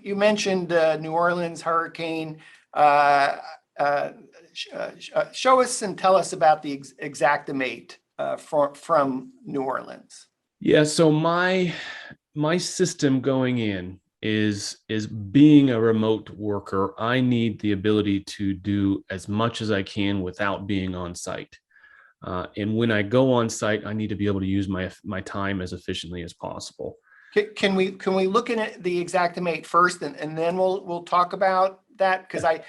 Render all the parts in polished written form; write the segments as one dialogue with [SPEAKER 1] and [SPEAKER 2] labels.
[SPEAKER 1] you mentioned New Orleans hurricane. Uh, Show us and tell us about the Xactimate from New Orleans.
[SPEAKER 2] Yeah, so my system going in is being a remote worker. I need the ability to do as much as I can without being on site. And when I go on site, I need to be able to use my time as efficiently as possible.
[SPEAKER 1] Can we look at the Xactimate first, and then we'll talk about that? Because I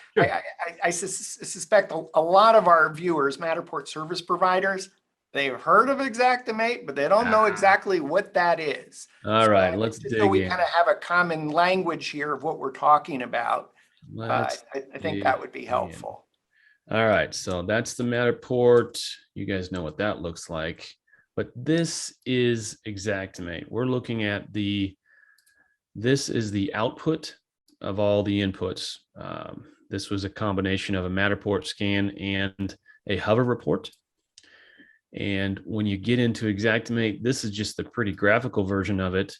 [SPEAKER 1] suspect a lot of our viewers, Matterport service providers, they've heard of Xactimate, but they don't know exactly what that is.
[SPEAKER 2] All right, let's dig in.
[SPEAKER 1] So we kind of have a common language here of what we're talking about. I think that would be helpful.
[SPEAKER 2] All right, so that's the Matterport. You guys know what that looks like. But this is Xactimate. We're looking at this is the output of all the inputs. This was a combination of a Matterport scan and a hover report. And when you get into Xactimate, this is just the pretty graphical version of it,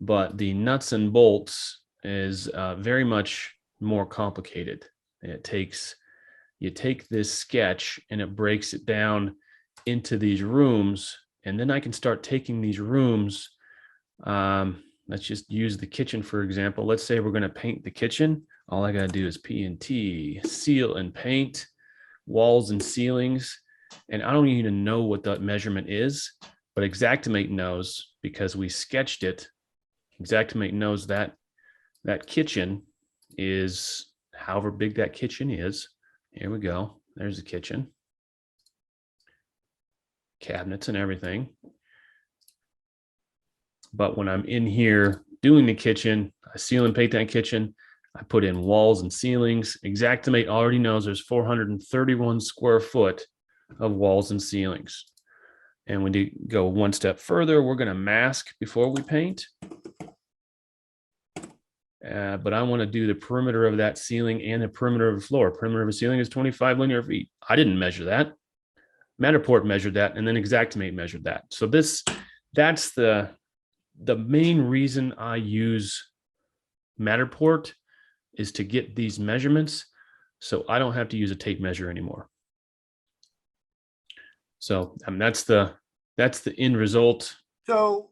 [SPEAKER 2] but the nuts and bolts is very much more complicated. You take this sketch and it breaks it down into these rooms, and then I can start taking these rooms. Let's just use the kitchen, for example. Let's say we're going to paint the kitchen. All I got to do is P&T, seal and paint, walls and ceilings. And I don't even know what that measurement is, but Xactimate knows because we sketched it. Xactimate knows that that kitchen is however big that kitchen is. Here we go. There's the kitchen. Cabinets and everything. But when I'm in here doing the kitchen, I seal and paint that kitchen. I put in walls and ceilings. Xactimate already knows there's 431 square foot of walls and ceilings. And when you go one step further, we're going to mask before we paint. But I want to do the perimeter of that ceiling and the perimeter of the floor. Perimeter of a ceiling is 25 linear feet. I didn't measure that. Matterport measured that, and then Xactimate measured that. So that's the main reason I use Matterport, is to get these measurements so I don't have to use a tape measure anymore. So that's the end result.
[SPEAKER 1] So